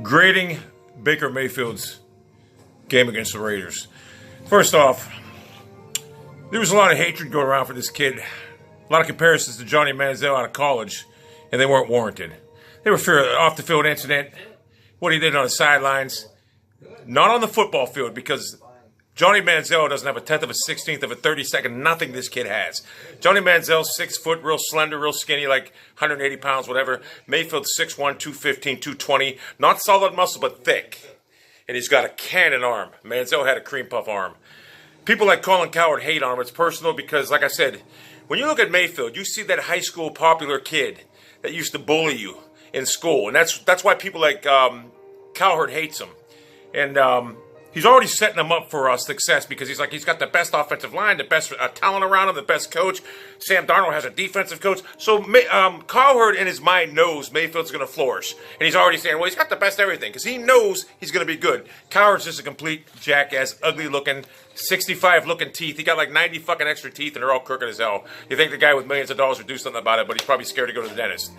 Grading Baker Mayfield's game against the Raiders. First off, there was a lot of hatred going around for this kid. A lot of comparisons to Johnny Manziel out of college, and they weren't warranted. They were for off-the-field incident, what he did on the sidelines, not on the football field, because Johnny Manziel doesn't have a tenth of a 16th of a 32nd, nothing this kid has. Johnny Manziel's 6 foot, real slender, real skinny, like 180 pounds, whatever. Mayfield's 6'1", 215, 220, not solid muscle, but thick. And he's got a cannon arm. Manziel had a cream puff arm. People like Colin Cowherd hate on him. It's personal because, like I said, when you look at Mayfield, you see that high school popular kid that used to bully you in school. And that's why people like Cowherd hates him. And he's already setting him up for success because he's got the best offensive line, the best talent around him, the best coach. Sam Darnold has a defensive coach. So Cowherd in his mind knows Mayfield's going to flourish. And he's already saying, well, he's got the best everything because he knows he's going to be good. Cowherd's just a complete jackass, ugly looking, 65 looking teeth. He got like 90 fucking extra teeth and they're all crooked as hell. You think the guy with millions of dollars would do something about it, but he's probably scared to go to the dentist.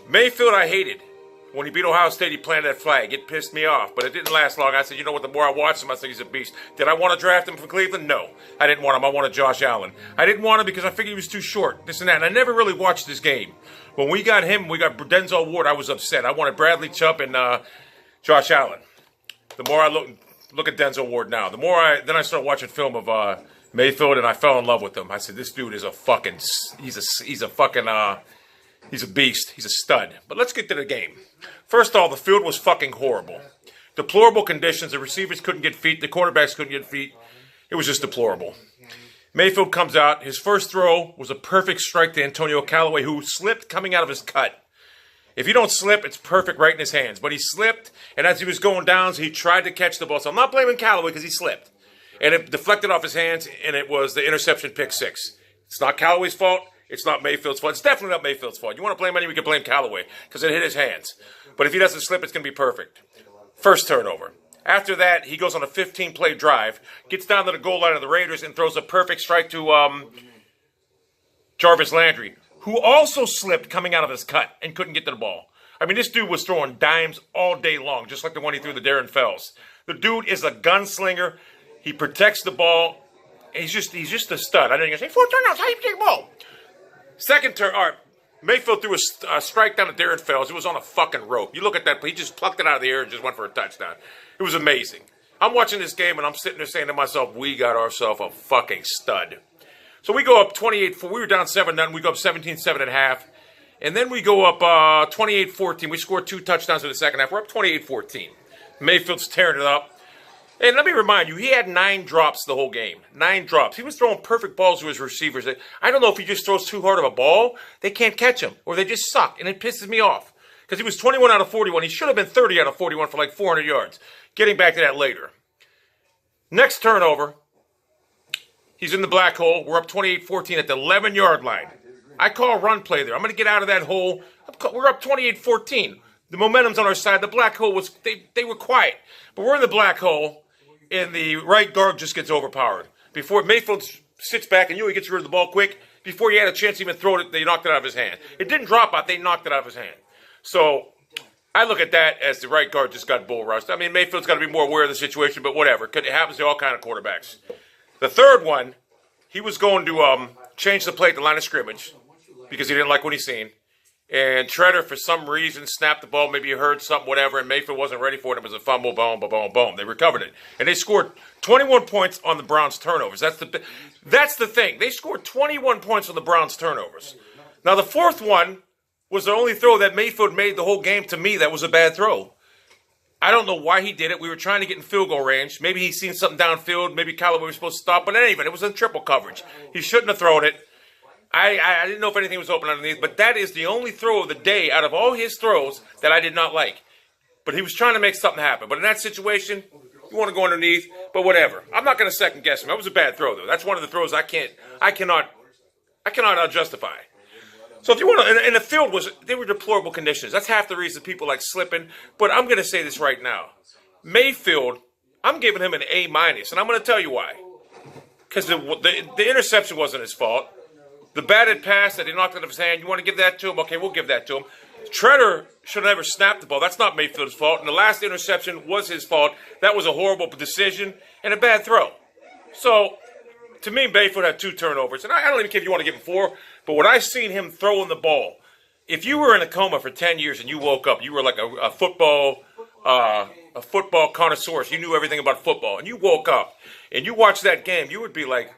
Mayfield I hated. When he beat Ohio State, he planted that flag. It pissed me off, but it didn't last long. I said, you know what, the more I watched him, I think he's a beast. Did I want to draft him from Cleveland? No. I didn't want him. I wanted Josh Allen. I didn't want him because I figured he was too short, this and that. And I never really watched this game. When we got him, we got Denzel Ward, I was upset. I wanted Bradley Chubb and Josh Allen. The more I look at Denzel Ward now, then I started watching film of Mayfield, and I fell in love with him. I said, this dude is a fucking, he's a beast. He's a stud. But let's get to the game. First of all, the field was fucking horrible. Deplorable conditions. The receivers couldn't get feet. The quarterbacks couldn't get feet. It was just deplorable. Mayfield comes out. His first throw was a perfect strike to Antonio Callaway, who slipped coming out of his cut. If you don't slip, it's perfect right in his hands. But he slipped, and as he was going down, he tried to catch the ball. So I'm not blaming Callaway because he slipped. And it deflected off his hands, and it was the interception pick six. It's not Callaway's fault. It's not Mayfield's fault. It's definitely not Mayfield's fault. You want to blame anyone, we can blame Callaway because it hit his hands. But if he doesn't slip, it's going to be perfect. First turnover. After that, he goes on a 15-play drive, gets down to the goal line of the Raiders, and throws a perfect strike to Jarvis Landry, who also slipped coming out of his cut and couldn't get to the ball. I mean, this dude was throwing dimes all day long, just like the one he threw to Darren Fells. The dude is a gunslinger. He protects the ball. He's just a stud. I didn't even say, 4 turnouts, how do you take the ball? Second turn, all right, Mayfield threw a strike down to Darren Fells. It was on a fucking rope. You look at that, he just plucked it out of the air and just went for a touchdown. It was amazing. I'm watching this game, and I'm sitting there saying to myself, we got ourselves a fucking stud. So we go up 28-4. We were down 7-0. We go up 17-7 at half. And then we go up 28-14. We scored 2 touchdowns in the second half. We're up 28-14. Mayfield's tearing it up. And let me remind you, he had 9 drops the whole game. 9 drops. He was throwing perfect balls to his receivers. I don't know if he just throws too hard of a ball. They can't catch him, or they just suck, and it pisses me off. Because he was 21 out of 41. He should have been 30 out of 41 for like 400 yards. Getting back to that later. Next turnover, he's in the black hole. We're up 28-14 at the 11-yard line. I call a run play there. I'm going to get out of that hole. We're up 28-14. The momentum's on our side. The black hole was, they were quiet. But we're in the black hole. And the right guard just gets overpowered. Before Mayfield sits back and he gets rid of the ball quick, before he had a chance to even throw it, they knocked it out of his hand. It didn't drop out, they knocked it out of his hand. So I look at that as the right guard just got bull rushed. I mean, Mayfield's got to be more aware of the situation, but whatever. It happens to all kind of quarterbacks. The third one, he was going to change the play at the line of scrimmage because he didn't like what he seen. And Treader, for some reason, snapped the ball. Maybe he heard something, whatever, and Mayfield wasn't ready for it. It was a fumble, boom, boom, boom, boom. They recovered it. And they scored 21 points on the Browns' turnovers. That's the thing. They scored 21 points on the Browns' turnovers. Now, the fourth one was the only throw that Mayfield made the whole game. To me, that was a bad throw. I don't know why he did it. We were trying to get in field goal range. Maybe he's seen something downfield. Maybe Callaway was supposed to stop. But anyway, it was in triple coverage. He shouldn't have thrown it. I didn't know if anything was open underneath, but that is the only throw of the day out of all his throws that I did not like. But he was trying to make something happen. But in that situation, you want to go underneath, but whatever. I'm not going to second guess him. That was a bad throw, though. That's one of the throws I cannot justify. So if you want to, and the field they were deplorable conditions. That's half the reason people like slipping. But I'm going to say this right now. Mayfield, I'm giving him an A-, and I'm going to tell you why. Because the interception wasn't his fault. The batted pass that he knocked out of his hand, you want to give that to him? Okay, we'll give that to him. Treader should have never snapped the ball. That's not Mayfield's fault. And the last interception was his fault. That was a horrible decision and a bad throw. So, to me, Mayfield had 2 turnovers. And I don't even care if you want to give him 4. But when I seen him throwing the ball, if you were in a coma for 10 years and you woke up, you were like a football connoisseur. You knew everything about football. And you woke up and you watched that game, you would be like,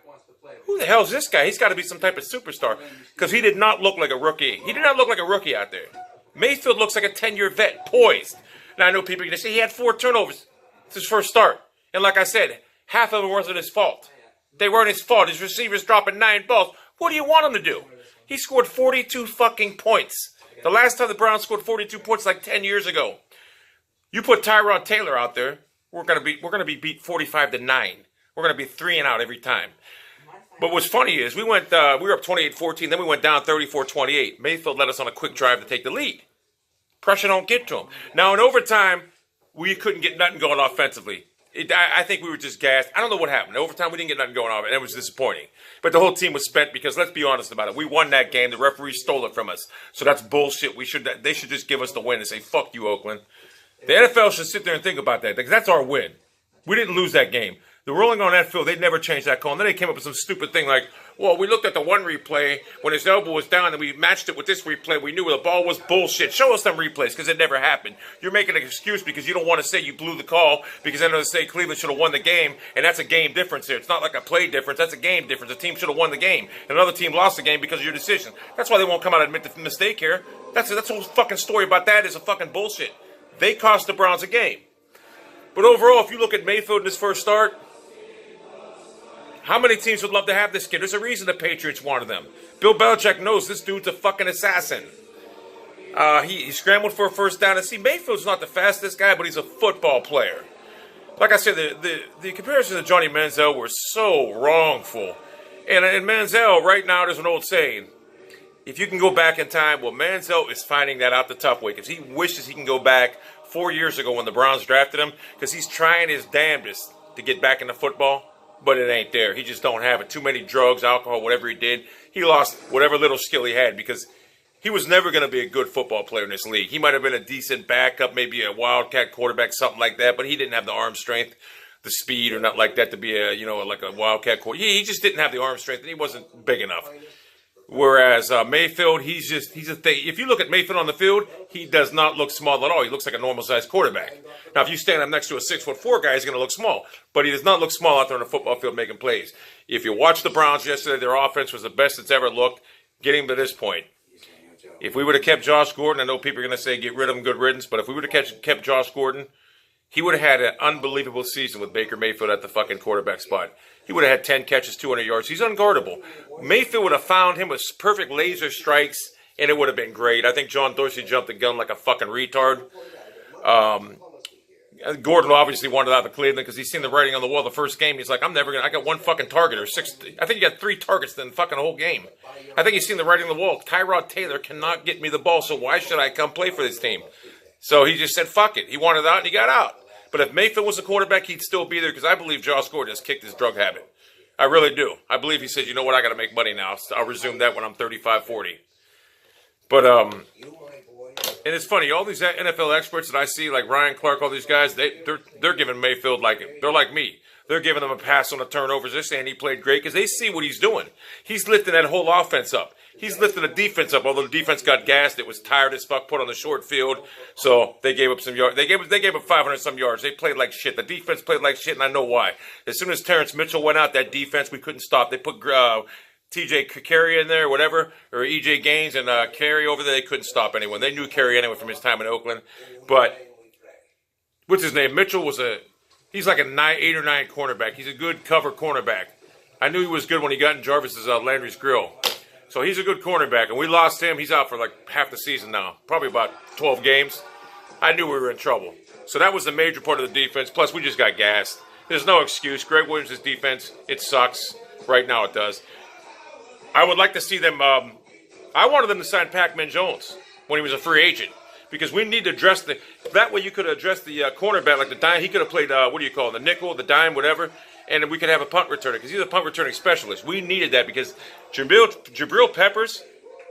who the hell is this guy? He's got to be some type of superstar. Because he did not look like a rookie. He did not look like a rookie out there. Mayfield looks like a 10-year vet, poised. Now, I know people are going to say he had 4 turnovers. It's his first start. And like I said, half of them wasn't his fault. They weren't his fault. His receivers dropping 9 balls. What do you want him to do? He scored 42 fucking points. The last time the Browns scored 42 points like 10 years ago. You put Tyrod Taylor out there, we're gonna be beat 45-9. We're gonna be 3 and out every time. But what's funny is we were up 28-14, then we went down 34-28. Mayfield led us on a quick drive to take the lead. Pressure don't get to him. Now in overtime, we couldn't get nothing going offensively. I think we were just gassed. I don't know what happened. In overtime, we didn't get nothing going on, and it was disappointing. But the whole team was spent because, let's be honest about it, we won that game. The referee stole it from us. So that's bullshit. They should just give us the win and say, fuck you, Oakland. The NFL should sit there and think about that, because that's our win. We didn't lose that game. The rolling on that field, they'd never changed that call. And then they came up with some stupid thing like, well, we looked at the one replay when his elbow was down and we matched it with this replay. We knew the ball was bullshit. Show us some replays because it never happened. You're making an excuse because you don't want to say you blew the call because I know the state Cleveland should have won the game, and that's a game difference here. It's not like a play difference. That's a game difference. A team should have won the game, and another team lost the game because of your decision. That's why they won't come out and admit the mistake here. That's the whole fucking story about that is a fucking bullshit. They cost the Browns a game. But overall, if you look at Mayfield in his first start, how many teams would love to have this kid? There's a reason the Patriots wanted them. Bill Belichick knows this dude's a fucking assassin. He scrambled for a first down. And see, Mayfield's not the fastest guy, but he's a football player. Like I said, the comparisons of Johnny Manziel were so wrongful. And in Manziel, right now, there's an old saying. If you can go back in time, well, Manziel is finding that out the tough way. Because he wishes he can go back 4 years ago when the Browns drafted him. Because he's trying his damnedest to get back into football. But it ain't there. He just don't have it. Too many drugs, alcohol, whatever he did. He lost whatever little skill he had because he was never going to be a good football player in this league. He might have been a decent backup, maybe a wildcat quarterback, something like that. But he didn't have the arm strength, the speed, or not like that to be like a wildcat quarterback. He just didn't have the arm strength, and he wasn't big enough. Whereas Mayfield, he's a thing. If you look at Mayfield on the field, he does not look small at all. He looks like a normal-sized quarterback. Now, if you stand up next to a 6'4" guy, he's going to look small. But he does not look small out there on the football field making plays. If you watch the Browns yesterday, their offense was the best it's ever looked, getting to this point. If we would have kept Josh Gordon, I know people are going to say get rid of him, good riddance, but if we would have kept Josh Gordon, he would have had an unbelievable season with Baker Mayfield at the fucking quarterback spot. He would have had 10 catches, 200 yards. He's unguardable. Mayfield would have found him with perfect laser strikes, and it would have been great. I think John Dorsey jumped the gun like a fucking retard. Gordon obviously wanted out of Cleveland because he's seen the writing on the wall the first game. He's like, I got one fucking target or 6. I think he got 3 targets in the fucking whole game. I think he's seen the writing on the wall. Tyrod Taylor cannot get me the ball, so why should I come play for this team? So he just said, fuck it. He wanted out and he got out. But if Mayfield was a quarterback, he'd still be there because I believe Josh Gordon has kicked his drug habit. I really do. I believe he said, you know what, I got to make money now. So I'll resume that when I'm 35, 40. But, and it's funny, all these NFL experts that I see, like Ryan Clark, all these guys, they're giving Mayfield they're like me. They're giving him a pass on the turnovers. They're saying he played great because they see what he's doing. He's lifting that whole offense up. He's lifting the defense up. Although the defense got gassed, it was tired as fuck, put on the short field. So they gave up some yards. They gave up 500 some yards. They played like shit. The defense played like shit, and I know why. As soon as Terrence Mitchell went out, that defense we couldn't stop. They put T.J. Carey in there, whatever, or E.J. Gaines and Carey over there. They couldn't stop anyone. They knew Carey anyway from his time in Oakland. But what's his name? Mitchell he's like a 8 or 9 cornerback. He's a good cover cornerback. I knew he was good when he got in Jarvis's Landry's Grill. So he's a good cornerback, and we lost him. He's out for like half the season now, probably about 12 games. I knew we were in trouble. So that was the major part of the defense. Plus, we just got gassed. There's no excuse. Greg Williams' defense, it sucks. Right now it does. I would like to see them. I wanted them to sign Pac-Man Jones when he was a free agent because we need to address that way you could address the cornerback like the dime. He could have played, the nickel, the dime, whatever. And then we could have a punt returner because he's a punt returning specialist. We needed that because Jabril Peppers,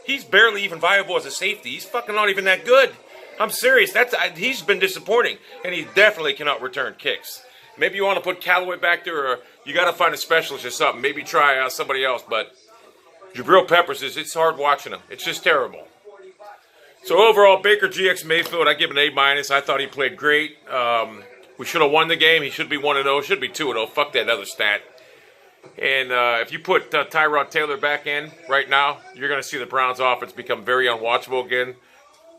He's barely even viable as a safety. He's fucking not even that good. I'm serious. He's been disappointing, and he definitely cannot return kicks. Maybe you want to put Callaway back there, or you got to find a specialist or something. Maybe try somebody else. But Jabril Peppers it's hard watching him. It's just terrible. So overall, Baker GX Mayfield, I give an A-. I thought he played great. We should have won the game. He should be 1-0. Should be 2-0. Fuck that other stat. And if you put Tyrod Taylor back in right now, you're going to see the Browns' offense become very unwatchable again.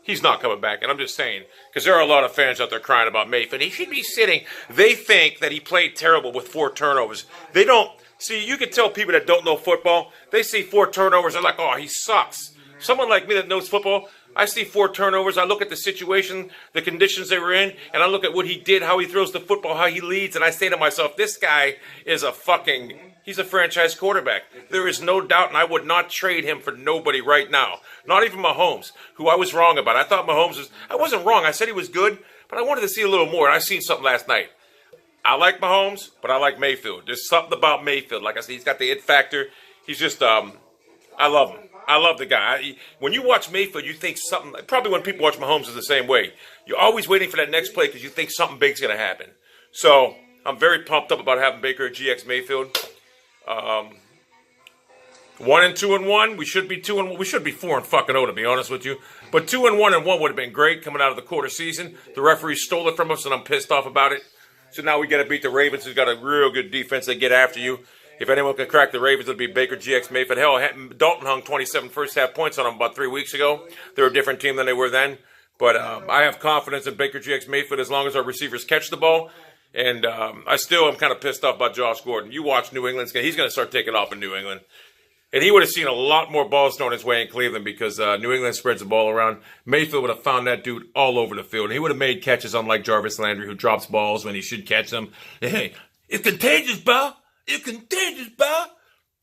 He's not coming back, and I'm just saying, because there are a lot of fans out there crying about Mayfield. He should be sitting. They think that he played terrible with 4 turnovers. They don't. See, you can tell people that don't know football, they see 4 turnovers, they're like, oh, he sucks. Someone like me that knows football, I see 4 turnovers, I look at the situation, the conditions they were in, and I look at what he did, how he throws the football, how he leads, and I say to myself, this guy is he's a franchise quarterback. There is no doubt, and I would not trade him for nobody right now. Not even Mahomes, who I was wrong about. I thought I wasn't wrong. I said he was good, but I wanted to see a little more, and I seen something last night. I like Mahomes, but I like Mayfield. There's something about Mayfield. Like I said, he's got the it factor. He's just, I love him. I love the guy. When you watch Mayfield, you think something, probably when people watch Mahomes is the same way. You're always waiting for that next play because you think something big's going to happen. So, I'm very pumped up about having Baker at GX Mayfield. 1-2-1. We should be 2-1. We should be 4-0 to be honest with you. But 2-1 would have been great coming out of the quarter season. The referee stole it from us, and I'm pissed off about it. So now we got to beat the Ravens, who's got a real good defense. They get after you. If anyone can crack the Ravens, it'll be Baker GX Mayfield. Hell, Dalton hung 27 first-half points on them about 3 weeks ago. They're a different team than they were then. But I have confidence in Baker GX Mayfield as long as our receivers catch the ball. And I still am kind of pissed off about Josh Gordon. You watch New England's game. He's going to start taking off in New England. And he would have seen a lot more balls thrown his way in Cleveland because New England spreads the ball around. Mayfield would have found that dude all over the field. And he would have made catches unlike Jarvis Landry, who drops balls when he should catch them. Hey, it's contagious, bro. It's contagious, bro.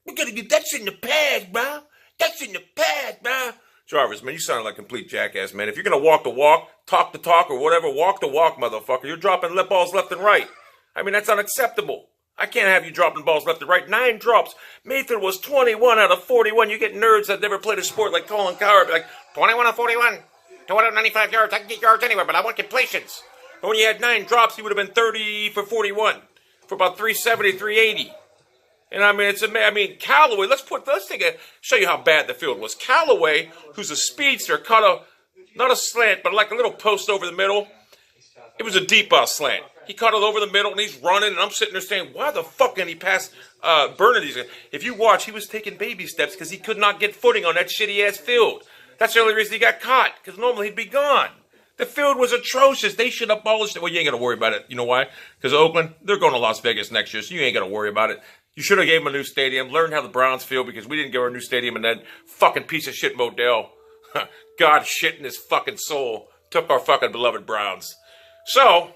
We got to get that shit in the past, bro. That shit in the past, bro. Jarvis, man, you sound like a complete jackass, man. If you're going to walk the walk, talk the talk, or whatever, walk the walk, motherfucker. You're dropping lip balls left and right. I mean, that's unacceptable. I can't have you dropping balls left and right. 9 drops. Mayfield was 21 out of 41. You get nerds that never played a sport like Colin Coward. Be like, 21 out of 41. 295 yards. I can get yards anywhere, but I want completions. And when you had 9 drops, he would have been 30 for 41. For about 370, 380. And I mean, Callaway, let's show you how bad the field was. Callaway, who's a speedster, caught not a slant, but like a little post over the middle. It was a deep slant. He caught it over the middle, and he's running, and I'm sitting there saying, why the fuck can he pass Bernard? If you watch, he was taking baby steps because he could not get footing on that shitty-ass field. That's the only reason he got caught, because normally he'd be gone. The field was atrocious. They should abolish it. Well, you ain't got to worry about it. You know why? Because Oakland, they're going to Las Vegas next year, so you ain't got to worry about it. You should have gave him a new stadium. Learn how the Browns feel, because we didn't give our new stadium, and that fucking piece of shit Modell, God shit in his fucking soul, took our fucking beloved Browns. So,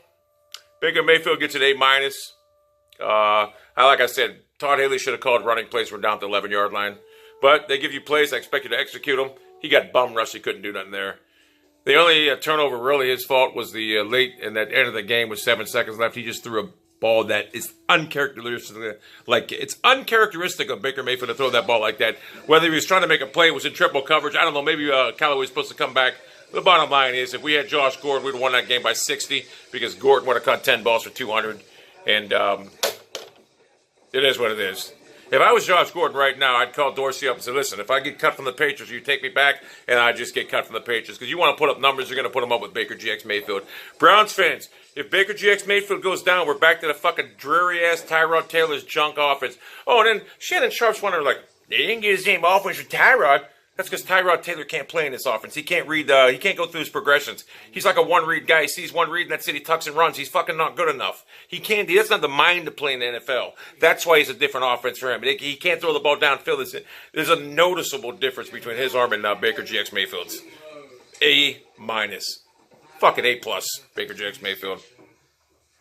Baker Mayfield gets an A-. Like I said, Todd Haley should have called running plays from down to the 11-yard line. But they give you plays, I expect you to execute them. He got bum rushed. He couldn't do nothing there. The only turnover really his fault was the late in that end of the game with 7 seconds left. He just threw a ball that is uncharacteristic. Like, it's uncharacteristic of Baker Mayfield to throw that ball like that. Whether he was trying to make a play, it was in triple coverage. I don't know. Maybe Callaway was supposed to come back. The bottom line is, if we had Josh Gordon, we'd have won that game by 60 because Gordon would have caught 10 balls for 200. And it is what it is. If I was Josh Gordon right now, I'd call Dorsey up and say, listen, if I get cut from the Patriots, you take me back, and I just get cut from the Patriots. Because you want to put up numbers, you're going to put them up with Baker GX Mayfield. Browns fans, if Baker GX Mayfield goes down, we're back to the fucking dreary-ass Tyrod Taylor's junk offense. Oh, and then Shannon Sharp's wondering, like, they didn't get the same offense with Tyrod. That's because Tyrod Taylor can't play in this offense. He can't read. He can't go through his progressions. He's like a one-read guy. He sees one read, and that's it. He tucks and runs. He's fucking not good enough. He doesn't have the mind to play in the NFL. That's why he's a different offense for him. He can't throw the ball downfield. There's a noticeable difference between his arm and Baker GX Mayfield's. A-. Fucking A+, Baker GX Mayfield.